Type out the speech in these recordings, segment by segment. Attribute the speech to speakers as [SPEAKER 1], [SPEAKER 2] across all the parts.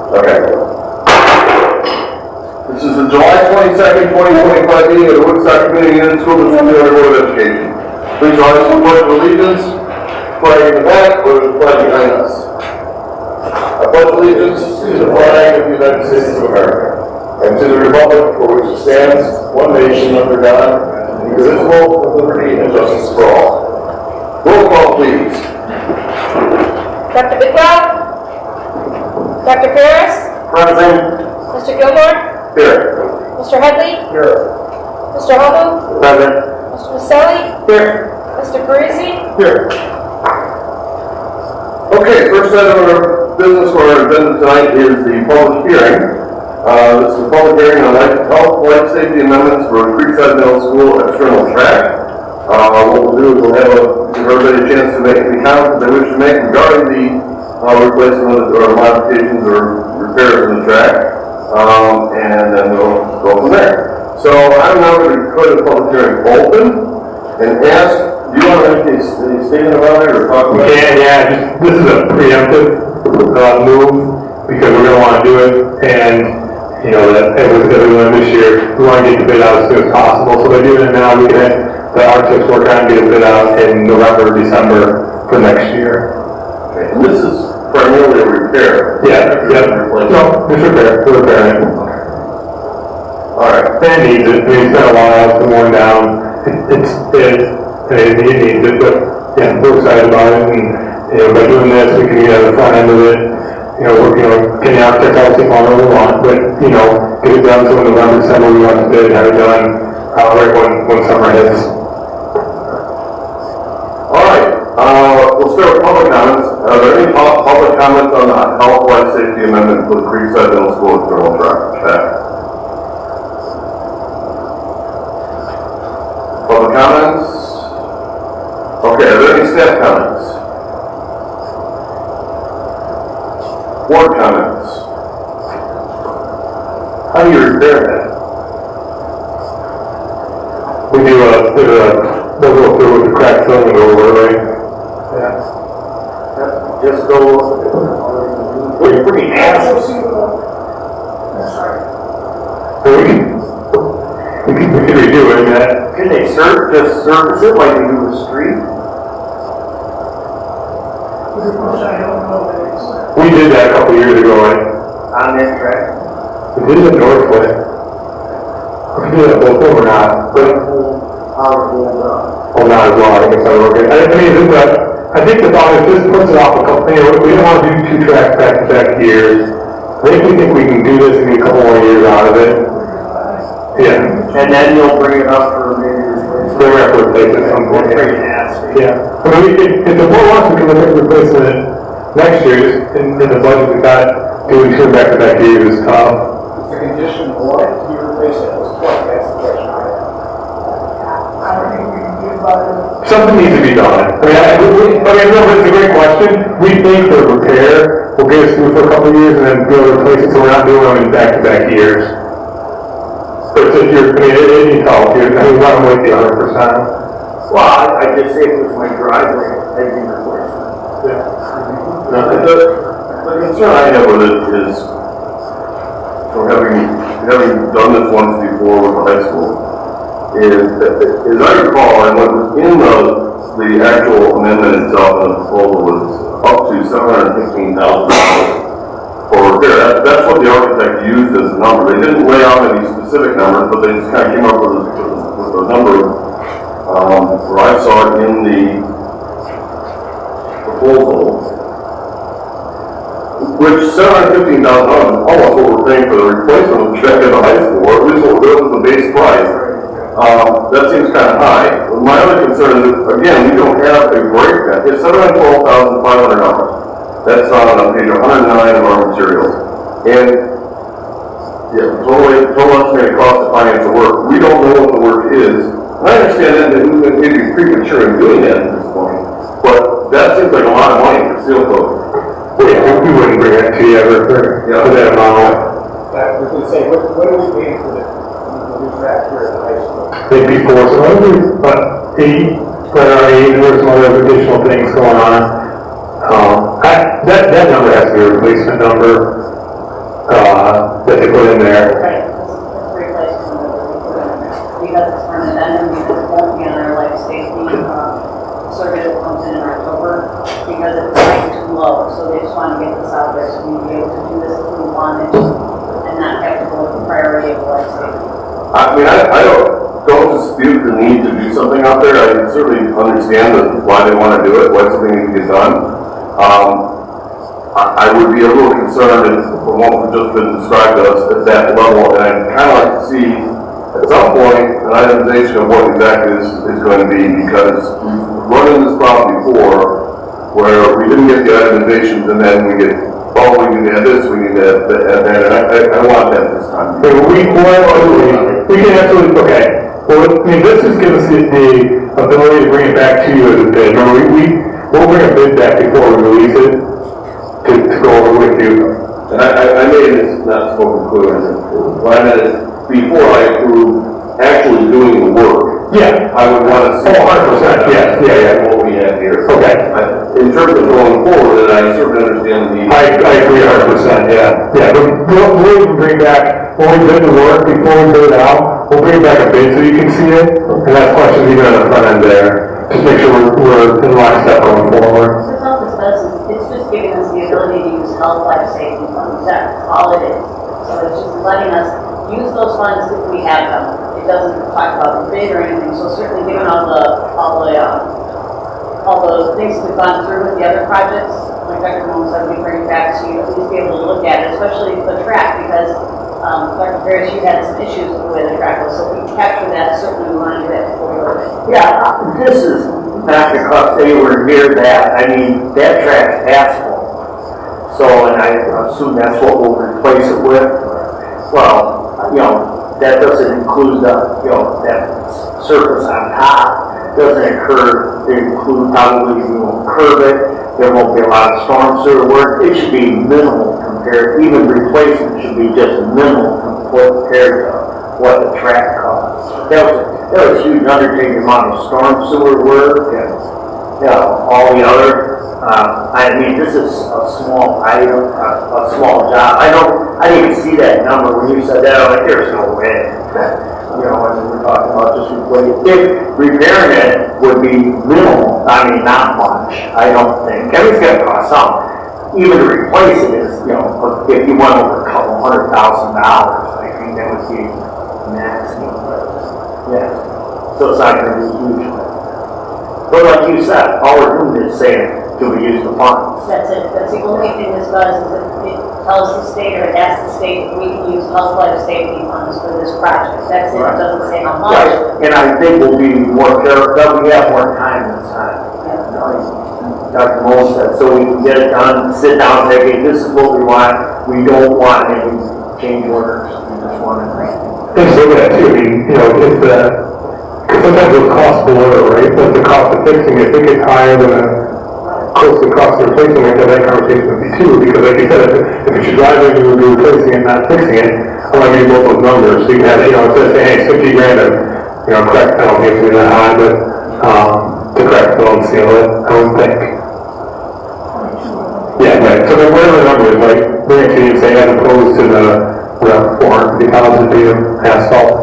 [SPEAKER 1] Okay. This is the July 22nd, 2025 meeting of the Woodstock Community Unit School District Board of Education. Please rise to the Pledge of Allegiance. Flag in the back, or the flag behind us. I pledge allegiance to the flag of the United States of America and to the republic for which it stands, one nation under God, indivisible, with liberty and justice for all. Roll call, please.
[SPEAKER 2] Dr. Bidwell? Dr. Ferris?
[SPEAKER 1] Present.
[SPEAKER 2] Mr. Gilmore?
[SPEAKER 1] Here.
[SPEAKER 2] Mr. Headley?
[SPEAKER 1] Here.
[SPEAKER 2] Mr. Hubble?
[SPEAKER 1] Present.
[SPEAKER 2] Mr. Maselli?
[SPEAKER 1] Here.
[SPEAKER 2] Mr. Parisi?
[SPEAKER 1] Here. Okay, first item of business for our agenda tonight is the public hearing. This is a public hearing on health, life safety amendments for Creekside Middle School external track. What we'll do is we'll give everybody a chance to make any comments they wish to make regarding the replacement or modifications or repairs in the track, and then we'll go from there. So I'm now going to declare the public hearing open and ask, do you want to make any statement about it or talk about it?
[SPEAKER 3] Yeah, this is a preemptive move because we're going to want to do it, and you know that with everyone this year, we want to get the bid out as soon as possible. So by doing it now, we can the architects work on get a bid out in November, December for next year.
[SPEAKER 1] Okay. And this is primarily a repair.
[SPEAKER 3] Yeah. No, it's repair. We're repairing it.
[SPEAKER 1] Okay. All right.
[SPEAKER 3] And it needs it. I mean, it's been a while. It's been worn down. It needs it, but yeah, we're excited about it. And you know, by doing this, we can get the front end of it. You know, can the architect obviously follow what we want, but you know, get it done so in November, December we want to bid, have it done right when summer hits.
[SPEAKER 1] All right. We'll start with public comments. Are there any public comments on the health, life safety amendment for the Creekside Middle School external track? Public comments? Okay, are there any staff comments? Board comments? How do you repair that?
[SPEAKER 3] We do they'll go through with the crack filling and go over, right? Yeah.
[SPEAKER 1] Just go. We're pretty nasty.
[SPEAKER 3] So we can redo it, Matt.
[SPEAKER 1] Can they just surface it like they do the street?
[SPEAKER 3] We did that a couple years ago, right?
[SPEAKER 1] On that track?
[SPEAKER 3] We did it in Northway. We can do that both of them or not, but oh, not as well. I think it's not okay. I think the thought is this puts it off a couple. We don't want to do two tracks back-to-back years. I think we can do this and get a couple more years out of it. Yeah.
[SPEAKER 1] And then you'll bring it up for maybe
[SPEAKER 3] We're going to have to replace it at some point. Yeah. I mean, if the board wants, we can look at replacing it next year. Just in the budget we got, doing two back-to-back years is tough.
[SPEAKER 4] The condition for it to be replaced at this point, that's the question I have. I don't think we can do about it.
[SPEAKER 3] Something needs to be done. I mean, no, it's a great question. We think the repair will get us through for a couple of years and then be able to replace it so we're not doing them in back-to-back years. But if you're, I mean, it needs help. I mean, we want to wait the 100%.
[SPEAKER 1] Well, I just say it was my driveway, I'd be replaced.
[SPEAKER 3] Yeah.
[SPEAKER 1] No, the concern I have with it is, so having done this once before with the high school, is as I recall, and what was in the actual amendment itself and the proposal was up to $715,000 for repair. That's what the architect used as a number. They didn't lay out any specific numbers, but they just kind of came up with a number where I saw it in the proposal, which $715,000 is almost what we're paying for the replacement of the track at the high school, or at least what we're doing with the base price. That seems kind of high. My other concern is that, again, we don't have a breakdown. It's $712,500. That's on page 109 of our materials. And yeah, total estimated cost of financial work. We don't know what the work is. And I understand that it may be premature in doing that at this point, but that seems like a lot of money for seal coat.
[SPEAKER 3] Wait, we wouldn't bring that to you ever for that amount.
[SPEAKER 4] I was going to say, what are we paying for the new track here at the high school?
[SPEAKER 3] Maybe before, so maybe about 80, but there's some other additional things going on. That number has to be a replacement number. that they put in there.
[SPEAKER 5] Right, it's a replacement of what we put in there. Because it's for an addendum, because it won't be on our life safety, survey that comes in October, because it's like too low, so they just want to get this out there, so we'd be able to do this if we wanted, and not have to go with the priority of life safety.
[SPEAKER 1] I mean, I don't dispute the need to do something out there. I certainly understand why they want to do it, why something needs to get done. I would be a little concerned if, from what we've just been described to us, at that level, and I'd kind of like to see, at some point, an itemization of what exactly this is going to be, because we've run into this problem before, where we didn't get the itemizations, and then we get, oh, we need to add this, we need to add that, and I want that this time.
[SPEAKER 3] Okay, we can absolutely, okay. Well, I mean, this just gives us the ability to bring it back to you as a bid. Remember, we'll bring a bid back before we release it to go over with you.
[SPEAKER 1] And I made this not spoken clear. What I meant is, before I approve actually doing the work,
[SPEAKER 3] Yeah.
[SPEAKER 1] I would want to see.
[SPEAKER 3] 100%, yeah.
[SPEAKER 1] What we have here.
[SPEAKER 3] Okay.
[SPEAKER 1] In terms of going forward, then I certainly understand the.
[SPEAKER 3] I agree 100%, yeah. Yeah, but we'll even bring back, when we did the work, before we bid it out, we'll bring back a bid so you can see it, and that question's even on the front end there. Just make sure we're in lockstep going forward.
[SPEAKER 5] What health does is, it's just giving us the ability to use health life safety funds, that's all it is. So it's just letting us use those funds if we have them. It doesn't talk about the bid or anything, so certainly given all the things we've gone through with the other projects, like Dr. Moon said, we bring it back to you, at least be able to look at it, especially the track, because Dr. Ferris, you had some issues with the way the track was, so if we can capture that, certainly we want to do that before we order it.
[SPEAKER 6] Yeah, this is not to cost anywhere near that. I mean, that track's asphalt. So, and I assume that's what we'll replace it with. Well, you know, that doesn't include the, you know, that surface on top. Doesn't include probably, we won't curb it. There won't be a lot of storm sewer work. It should be minimal compared, even replacement should be just minimal compared to what the track costs. That was a huge undertaking, amount of storm sewer work and, you know, all the other, I mean, this is a small item, a small job. I didn't even see that number when you said that. I'm like, there's no way. You know, when we're talking about just replacing, if repairing it would be minimal, I mean, not much, I don't think. I mean, it's gonna cost some. Even to replace it is, you know, if you went over a couple $100,000, I think that would be maximum. But, yeah, so it's not gonna be huge. But like you said, all we're doing is saying, do we use the funds?
[SPEAKER 5] That's it, that's the only thing this does, is it tells the state, or it asks the state, if we can use health life safety funds for this project. That's it, it doesn't say how much.
[SPEAKER 6] Right, and I think we'll be more careful, we have more time this time. Dr. Moll said, so we can get it done, sit down and say, hey, this is what we want. We don't want any change orders. We just want it right.
[SPEAKER 3] Things like that too, I mean, you know, because sometimes the cost below, right? But the cost of fixing it, if it gets higher than close to the cost of replacing it, then that conversation would be too, because like you said, if it's your driveway and you would be replacing it, not fixing it, I want to give you both those numbers, so you can have, you know, instead of saying, hey, 50 grand of, you know, crack, I don't think it's that high, but, to crack fill and seal it, I would think. Yeah, right, so then whatever the number is, like, bring it to you, say, as opposed to the, $450,000 to asphalt.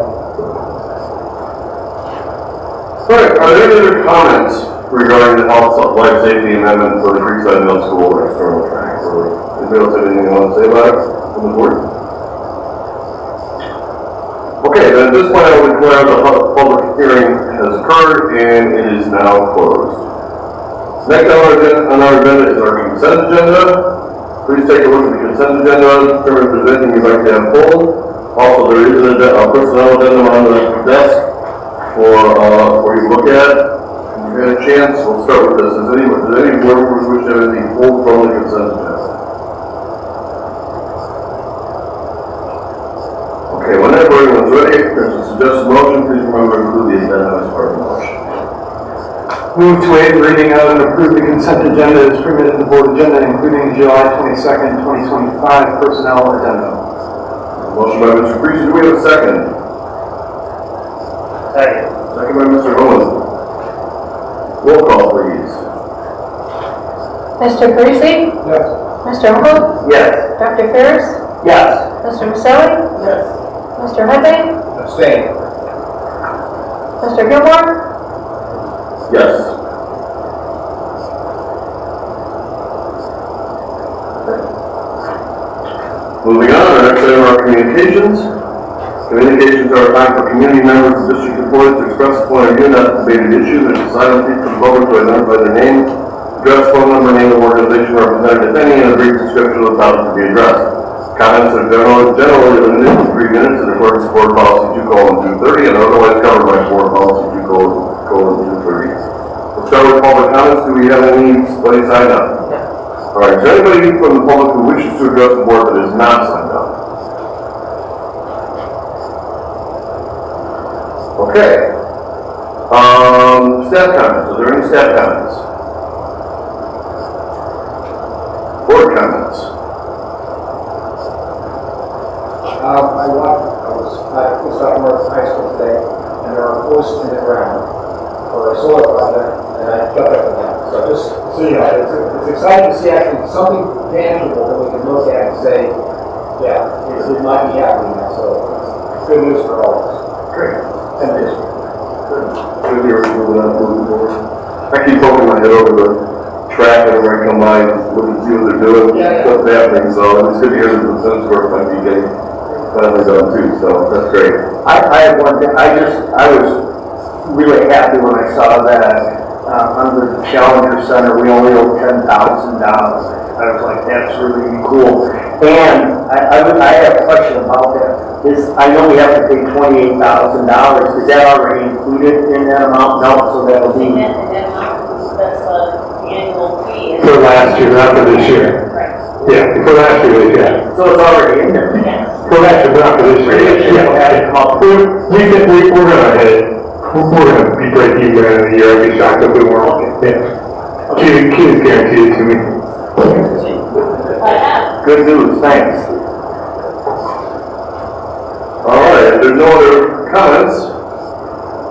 [SPEAKER 1] All right, are there any other comments regarding the health life safety amendment for the Creekside Middle School external track? Or anybody else have anything they want to say about it from the board? Okay, then at this point I will declare the public hearing has occurred and it is now closed. Next on our agenda is our consent agenda. Please take a look at the consent agenda, determine if there's anything you'd like to have pulled. Also, there is a personnel addendum on the desk for you to look at. If you get a chance, we'll start with this. Does any board members wish to have anything pulled from the consent agenda? Okay, whenever everyone's ready, there's a suggested motion. Please remember to include the agenda as part of the motion.
[SPEAKER 4] Move to waive reading of and approve the consent agenda as permitted in the board agenda, including the July 22nd, 2025 personnel addendum.
[SPEAKER 1] Motion by Mr. Priest. Do we have a second?
[SPEAKER 6] Second.
[SPEAKER 1] Second by Mr. Owen. Roll call, please.
[SPEAKER 2] Mr. Parisi?
[SPEAKER 4] Yes.
[SPEAKER 2] Mr. Humble?
[SPEAKER 6] Yes.
[SPEAKER 2] Dr. Ferris?
[SPEAKER 6] Yes.
[SPEAKER 2] Mr. Maselli?
[SPEAKER 6] Yes.
[SPEAKER 2] Mr. Henry?
[SPEAKER 1] Abstain.
[SPEAKER 2] Mr. Gilmore?
[SPEAKER 1] Yes. Moving on, our next item are communications. Communications are a time for community members and district employees to express a point of view, not debated issues, and to silently for the public to identify their name, address, phone number, name of organization represented, if any, and a brief description of the topic to be addressed. Comments are generally limited to 3 minutes in accordance with Board Policy 2:230 and otherwise covered by Board Policy 2:230. We'll start with public comments. Do we have anybody signed up? All right, is there anybody from the public who wishes to address the board that is not signed up? Okay. Staff comments. Are there any staff comments? Board comments.
[SPEAKER 7] I was at Woodstock High School today, and there are posts in the ground for a solar project, and I jumped up with that. So just so you know, it's exciting to see actually something tangible that we can look at and say, yeah, it might be happening now. So it's good news for all of us.
[SPEAKER 1] Great.
[SPEAKER 7] And this.
[SPEAKER 1] Good to hear you moving forward. I keep poking my head over the track whenever I come by and look and see what they're doing, what's happening. So it's good to hear that the fence work might be getting finally done too. So that's great.
[SPEAKER 6] I have one thing, I was really happy when I saw that under the Challenger Center, we only owe $10,000. I was like, that's really cool. And I have a question about that. I know we have to pay $28,000. Is that already included in that amount? No, so that'll be.
[SPEAKER 5] And then that's the annual fee.
[SPEAKER 3] For last year, not for this year.
[SPEAKER 5] Right.
[SPEAKER 3] Yeah, for last year, yeah.
[SPEAKER 6] So it's already in there.
[SPEAKER 5] Yes.
[SPEAKER 3] For last year, not for this year. We're gonna hit it. We're gonna be break even at the end of the year. I'd be shocked if we weren't. Yeah. Kid is guaranteed to me.
[SPEAKER 5] I have.
[SPEAKER 6] Good news, thanks.
[SPEAKER 1] All right. If there's no other comments,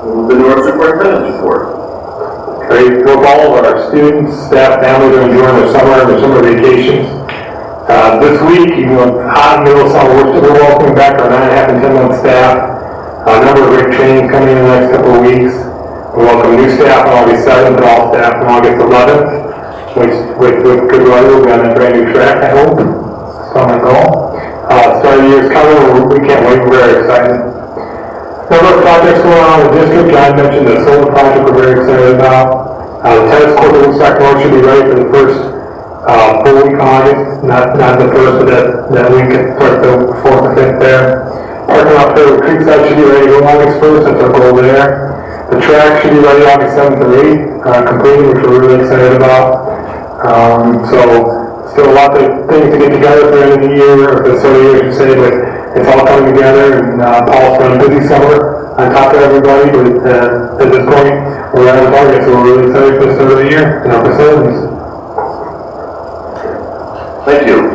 [SPEAKER 1] we'll move into our superintendent's report.
[SPEAKER 3] Great. Hope all of our students, staff, families are enjoying their summer vacations. This week, hot and middle summer, we're welcoming back our 9.5 and 10-month staff. A number of great trainings coming in the next couple of weeks. We'll welcome new staff on August 7th and all staff on August 11th. With good weather, we'll be on that brand new track, I hope. Summer goal. Start of the year's coming, we can't wait, we're very excited. Number of projects going on in the district. John mentioned the solar project we're very excited about. The tennis court at Woodstock North should be ready for the first full week of August. Not the first, but that week it starts the 4th or 5th there. Parking lot there with Creekside should be ready August 1st, that's our goal there. The track should be ready August 7th or 8th, completed, which we're really excited about. So still a lot of things to get together for the end of the year, or the start of the year, I should say, but it's all coming together, and Paul's been a busy summer on top of everybody, but at this point, we're at a target, so we're really excited for the start of the year in our facilities.
[SPEAKER 1] Thank you.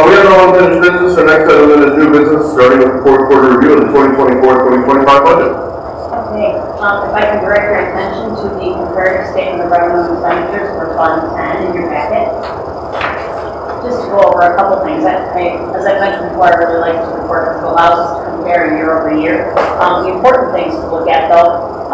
[SPEAKER 1] We have no unfinished business. Our next item is new business, starting with the fourth quarter review of the 2024-2025 budget.
[SPEAKER 5] Okay, if I can direct your attention to the comparative statement of revenue and expenditures for Fund 10 in your packet. Just to go over a couple things. As I mentioned before, I really like this report because it allows us to compare year over year. The important things to look at, though,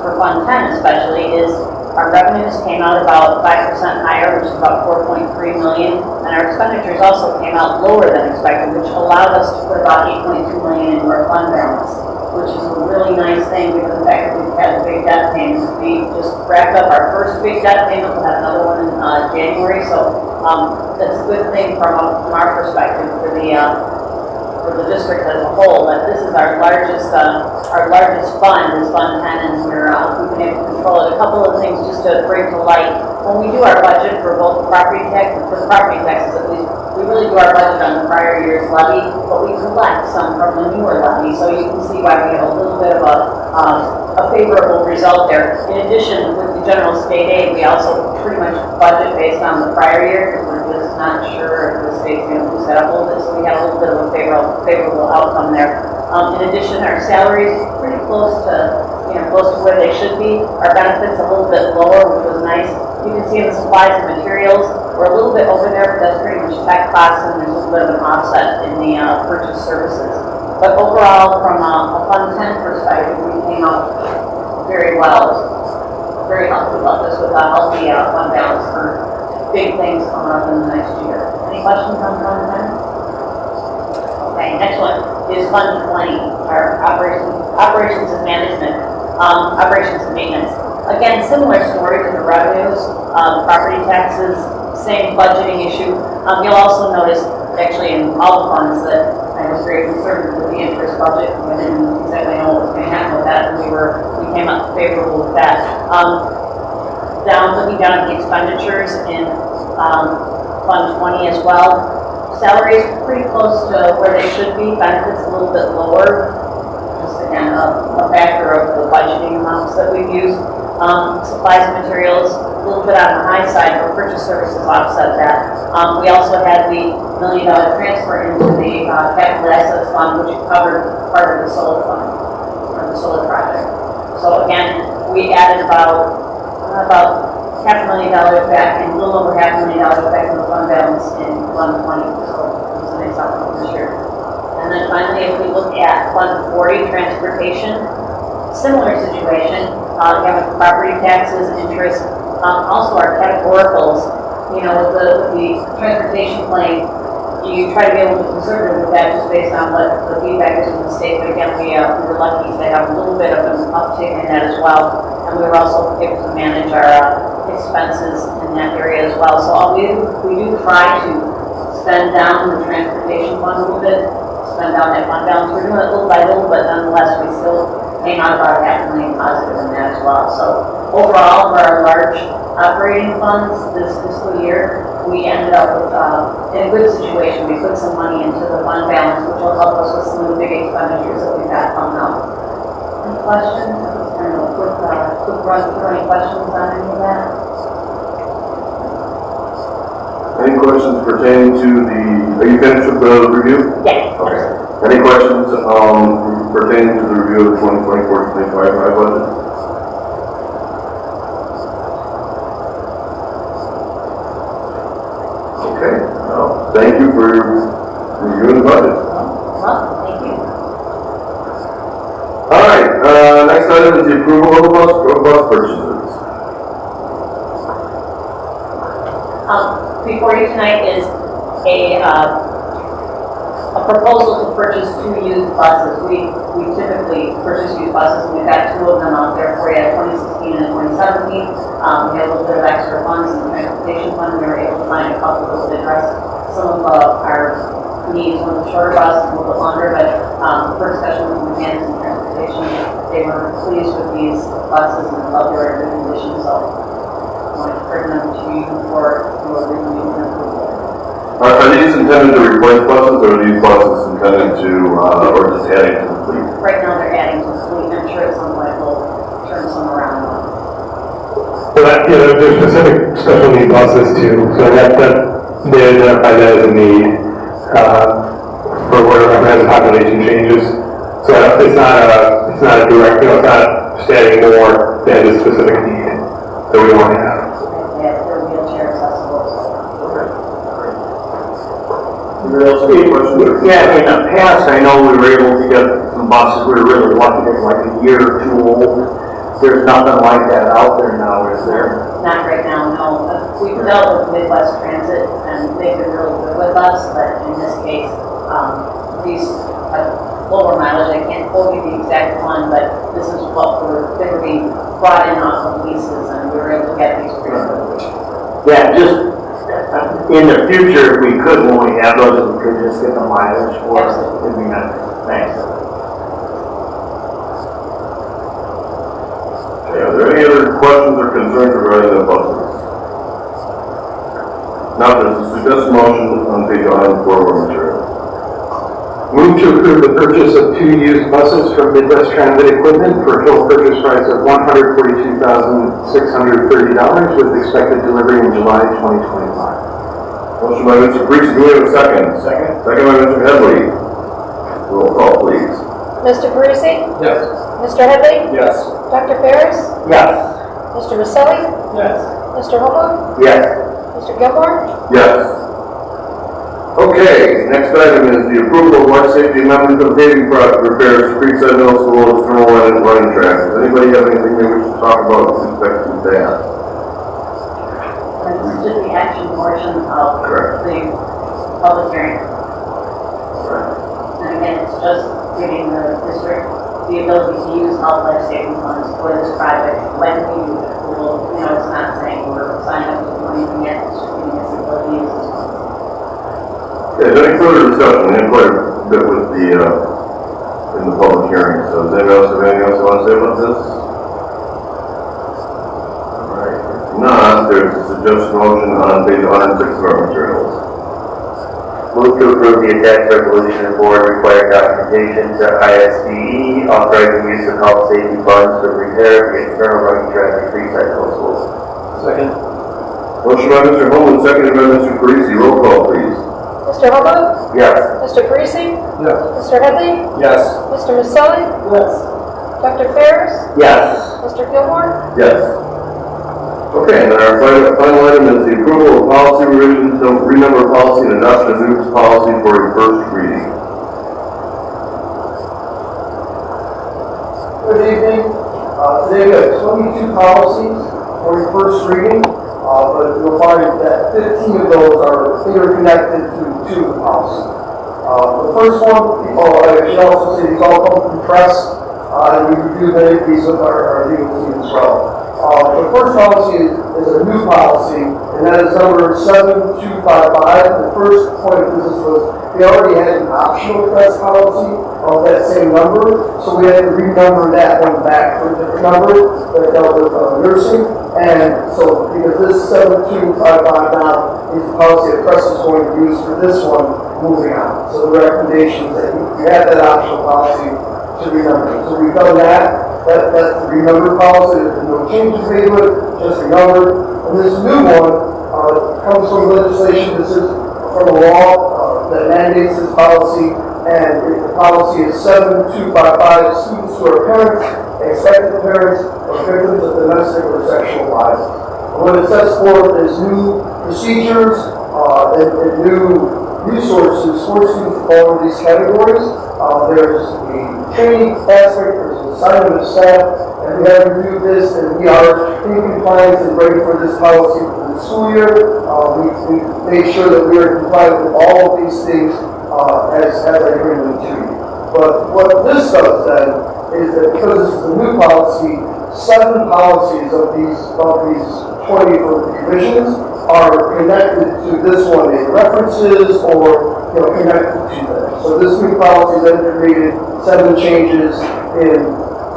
[SPEAKER 5] for Fund 10 especially, is our revenues came out about 5% higher, which is about $4.3 million, and our expenditures also came out lower than expected, which allowed us to put about $8.2 million into our fund balance, which is a really nice thing given the fact that we've had big debt payments. We just wrapped up our first big debt payment. We'll have another one in January, so that's a good thing from our perspective for the district as a whole. That this is our largest fund is Fund 10, and we've been able to control it. A couple of things just to bring to light. When we do our budget for both property tax, for the property taxes at least, we really do our budget on the prior year's levy, but we collect some from the newer levy, so you can see why we have a little bit of a favorable result there. In addition, with the general state aid, we also pretty much budget based on the prior year, because we're just not sure if the state's going to boost that up a little bit, so we had a little bit of a favorable outcome there. In addition, our salaries pretty close to where they should be. Our benefits a little bit lower, which was nice. You can see in the supplies and materials, we're We're a little bit over there, but that's pretty much tech costs, and there's a little bit of an offset in the purchase services. But overall, from a Fund 10 perspective, we came out very well. Very healthy about this with a healthy fund balance for big things coming up in the next year. Any questions on Fund 10? Okay, next one is Fund 20, our operations and management, operations and maintenance. Again, similar story to the revenues, property taxes, same budgeting issue. You'll also notice, actually, in all the funds that I was very concerned with the interest budget. I didn't exactly know what was going to happen with that, and we came up favorable with that. Looking down at the expenditures in Fund 20 as well. Salaries pretty close to where they should be. Benefits a little bit lower. Just again, a factor of the budgeting amounts that we've used. Supplies and materials, a little bit on the high side, but purchase services offset that. We also had the $1 million transfer into the capital assets fund, which covered part of the solar fund, or the solar project. So again, we added about $500,000 back, and a little over $500,000 back in the fund balance in Fund 20. So it was a nice outcome this year. And then finally, if we look at Fund 40, transportation, similar situation. We have property taxes, interest, also our categoricals. You know, with the transportation claim, you try to be able to be conservative with that just based on what the feedback is from the state. But again, we were lucky to have a little bit of an uptick in that as well. And we were also able to manage our expenses in that area as well. So we do try to spend down the transportation fund a little bit, spend down that fund balance. We're doing it little by little, but nonetheless, we still came out about $500,000 positive in that as well. So overall, for our large operating funds this fiscal year, we ended up with, in a good situation. We put some money into the fund balance, which will help us with some of the big expenditures that we've got coming up. Any questions? I don't know, quick run through any questions on any of that?
[SPEAKER 1] Any questions pertaining to are you finished with the review?
[SPEAKER 5] Yeah.
[SPEAKER 1] Okay. Any questions pertaining to the review of the 2024-2025 budget? Okay. Well, thank you for reviewing the budget.
[SPEAKER 5] Well, thank you.
[SPEAKER 1] All right. Next item is the approval of the bus purchases.
[SPEAKER 5] Before you tonight is a proposal to purchase 2 used buses. We typically purchase used buses, and we've got 2 of them out there for you, 2016 and 2017. We had a little bit of extra funds in the transportation fund. We were able to find a couple that would address some of our needs. One of the shorter buses, a little bit longer, but for discussion with mechanics and transportation, they were pleased with these buses and felt they were in good condition. So I want to bring them to you for your review and approval.
[SPEAKER 1] Are these intended to replace buses, or are these buses intended to, or just adding to the fleet?
[SPEAKER 5] Right now they're adding to the fleet. I'm sure at some point we'll turn some around.
[SPEAKER 3] Well, there's specific special need buses too, so that they identify that as a need for wherever as the population changes. So it's not a direct, it's not just adding more than a specific need that we want to have.
[SPEAKER 5] Yeah, they're wheelchair accessible.
[SPEAKER 6] Yeah, in the past, I know we were able to get some buses, we were really lucky, they were like a year or 2 old. There's nothing like that out there now, is there?
[SPEAKER 5] Not right now, no. We've dealt with Midwest Transit, and they've been really good with us, but in this case, these have lower mileage. I can't quote you the exact one, but this is what they were being brought in off of leases, and we were able to get these pretty quickly.
[SPEAKER 6] Yeah, just in the future, if we could, when we have those, we could just get the mileage for it. It'd be nice. Thanks.
[SPEAKER 1] Okay, are there any other questions or concerns regarding the buses? Now, there's a suggested motion on page 104 of material.
[SPEAKER 4] Move to approve the purchase of 2 used buses from Midwest Transit Equipment for a total purchase price of $142,630 with expected delivery in July 2025.
[SPEAKER 1] Motion by Mr. Priest, do we have a second? Second. Second by Mr. Headley. Roll call, please.
[SPEAKER 2] Mr. Parisi?
[SPEAKER 7] Yes.
[SPEAKER 2] Mr. Headley?
[SPEAKER 7] Yes.
[SPEAKER 2] Dr. Ferris?
[SPEAKER 6] Yes.
[SPEAKER 2] Mr. Maselli?
[SPEAKER 7] Yes.
[SPEAKER 2] Mr. Homewood?
[SPEAKER 6] Yes.
[SPEAKER 2] Mr. Gilmore?
[SPEAKER 1] Yes. Okay, next item is the approval of life safety amendment to the paving project repairs to Creekside Middle School external running track. Does anybody have anything they wish to talk about with respect to that?
[SPEAKER 5] This is just the action portion of
[SPEAKER 1] Correct.
[SPEAKER 5] the public hearing. And again, it's just giving the district the ability to use health life saving funds for this project when we will, it's not saying we're signing up to do anything yet, it's just giving us the ability to use this fund.
[SPEAKER 1] Okay, is there any further discussion? We had quite a bit with the, in the public hearing, so does anybody else have anything else they want to say about this? Alright, if not, there's a suggested motion on page 106 of our materials.
[SPEAKER 8] Move to approve the attached resolution of board required documentation to ISDE authorizing use of health safety funds to repair the external running track at Creekside Middle School.
[SPEAKER 4] Second.
[SPEAKER 1] Motion by Mr. Holman, seconded by Mr. Parisi. Roll call, please.
[SPEAKER 2] Mr. Holman?
[SPEAKER 8] Yes.
[SPEAKER 2] Mr. Parisi?
[SPEAKER 4] Yes.
[SPEAKER 2] Mr. Headley?
[SPEAKER 7] Yes.
[SPEAKER 2] Mr. Maselli?
[SPEAKER 4] Yes.
[SPEAKER 2] Dr. Ferris?
[SPEAKER 6] Yes.
[SPEAKER 2] Mr. Gilmore?
[SPEAKER 1] Yes. Okay, and then our final item is the approval of policy revisions to renumber policy and adopt a new policy for a first reading.
[SPEAKER 7] Good evening. Today we have 22 policies for your first reading, but you'll find that 15 of those are interconnected to 2 policies. The first one, I should also say these all come from press, and we reviewed many of these with our legal team as well. The first policy is a new policy, and that is number 7255. The first point of business was we already had an optional press policy of that same number, so we had to renumber that one back for a different number that dealt with nursing. And so, because this 7255 now is the policy that press is going to use for this one moving on. So the recommendation is that you had that optional policy to renumber. So we've done that. That's the renumber policy. There's no changes made to it, just renumbered. And this new one comes from legislation. This is from a law that mandates this policy, and the policy is 7255. Students who are parents, expected parents, or victims of domestic or sexual violence. And what it sets forth is new procedures and new resources for students to fall into these categories. There's a training aspect, there's an assignment of staff, and we have reviewed this, and we are in compliance and ready for this policy for the school year. We made sure that we are compliant with all of these things as I bring them to you. But what this does then is that because this is a new policy, 7 policies of these 20 revisions are connected to this one in references or connected to them. So this new policy then created 7 changes in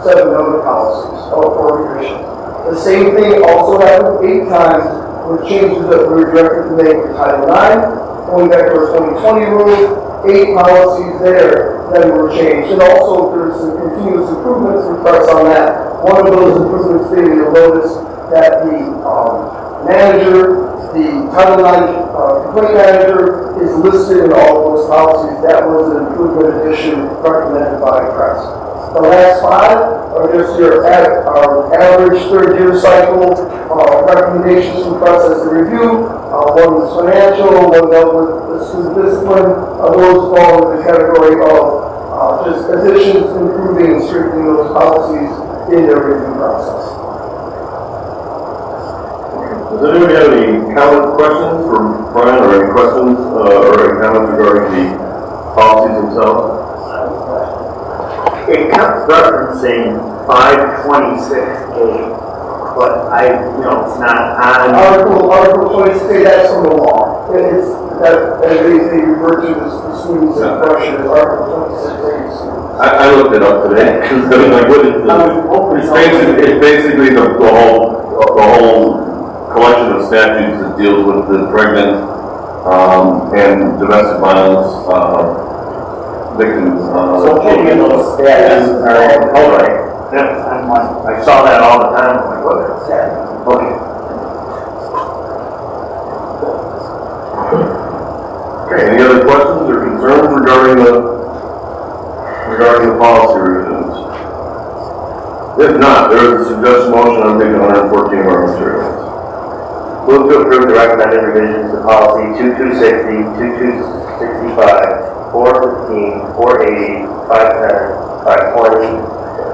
[SPEAKER 7] 7 other policies or revisions. The same thing also happened 8 times with changes that we were directed to make for Title IX, going back to our 2020 rule. 8 policies there that were changed. And also there's some continuous improvements for press on that. One of those improvements being, you'll notice that the manager, the Title IX complaint manager is listed in all of those policies. That was an improvement addition recommended by press. The last 5 are just your average third-year cycle recommendations from press as a review. One was financial, one dealt with the student discipline. Those fall into the category of just additions, improving, and strengthening those policies in their review process.
[SPEAKER 1] Does anybody have any questions for Brian, or any questions or any comments regarding the policies themselves?
[SPEAKER 6] It kept referencing 526A, but it's not on.
[SPEAKER 7] Article 26, that's from the law. It's that they refer to the students' impression as Article 26.
[SPEAKER 1] I looked it up today because I was like, what is it's basically the whole collection of statutes that deals with the pregnant and domestic violence victims.
[SPEAKER 6] So any of those statutes are in color. I saw that all the time. I'm like, what is that? Okay.
[SPEAKER 1] Okay, any other questions or concerns regarding the policy revisions? If not, there is a suggested motion on page 114 of our materials.
[SPEAKER 8] Move to approve the recommended revisions to policy 2260, 2265, 415, 480, 510, 520,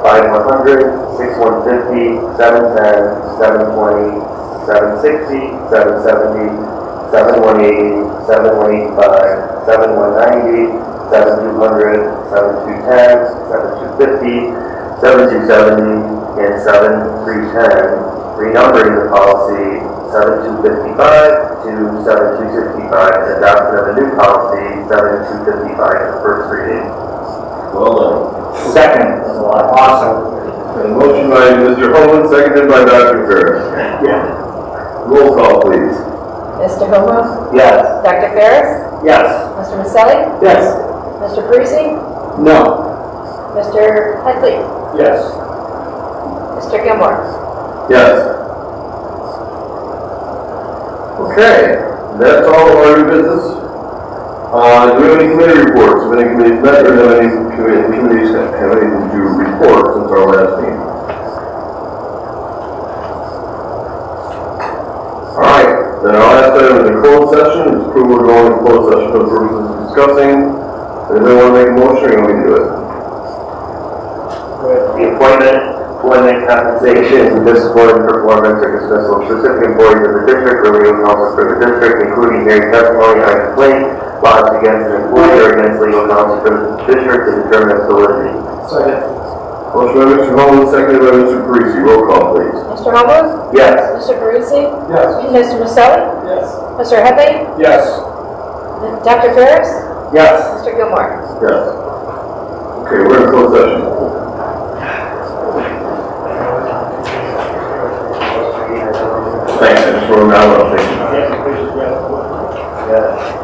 [SPEAKER 8] 5100, 6150, 710, 720, 760, 770, 7180, 7185, 7190, 7200, 7210, 7250, 7270, and 7310, renumbering the policy 7255 to 7265, and adoption of a new policy 7255 for first reading.
[SPEAKER 1] Well done.
[SPEAKER 6] Second. Awesome.
[SPEAKER 1] And motion by Mr. Holman, seconded by Dr. Ferris.
[SPEAKER 6] Yeah.
[SPEAKER 1] Roll call, please.
[SPEAKER 2] Mr. Holman?
[SPEAKER 6] Yes.
[SPEAKER 2] Dr. Ferris?
[SPEAKER 6] Yes.
[SPEAKER 2] Mr. Maselli?
[SPEAKER 6] Yes.
[SPEAKER 2] Mr. Parisi?
[SPEAKER 6] No.
[SPEAKER 2] Mr. Headley?
[SPEAKER 7] Yes.
[SPEAKER 2] Mr. Gilmore?
[SPEAKER 1] Yes. Okay, that's all of our new business. Do we have any committee reports? Have any committees met, or have any committees have anything to report since our last meeting? All right, then our last item is the closed session. It's approval of going to closed session for the purposes of discussing. Does anyone want to make a motion, or can we do it?
[SPEAKER 8] The employment compensation, discipline, performance, or dismissal of specific employees of the district or legal counsel for the district, including hearing testimony on a complaint lodged against an employee or against legal counsel for the district to determine its validity.
[SPEAKER 7] Second.
[SPEAKER 1] Motion by Mr. Holman, seconded by Mr. Parisi. Roll call, please.
[SPEAKER 2] Mr. Holman?
[SPEAKER 8] Yes.
[SPEAKER 2] Mr. Parisi?
[SPEAKER 7] Yes.
[SPEAKER 2] Mr. Maselli?
[SPEAKER 7] Yes.
[SPEAKER 2] Mr. Headley?
[SPEAKER 7] Yes.
[SPEAKER 2] Dr. Ferris?
[SPEAKER 6] Yes.
[SPEAKER 2] Mr. Gilmore?
[SPEAKER 1] Yes. Okay, we're in closed session. Thanks, I just wrote down what I'm thinking.
[SPEAKER 8] Yeah.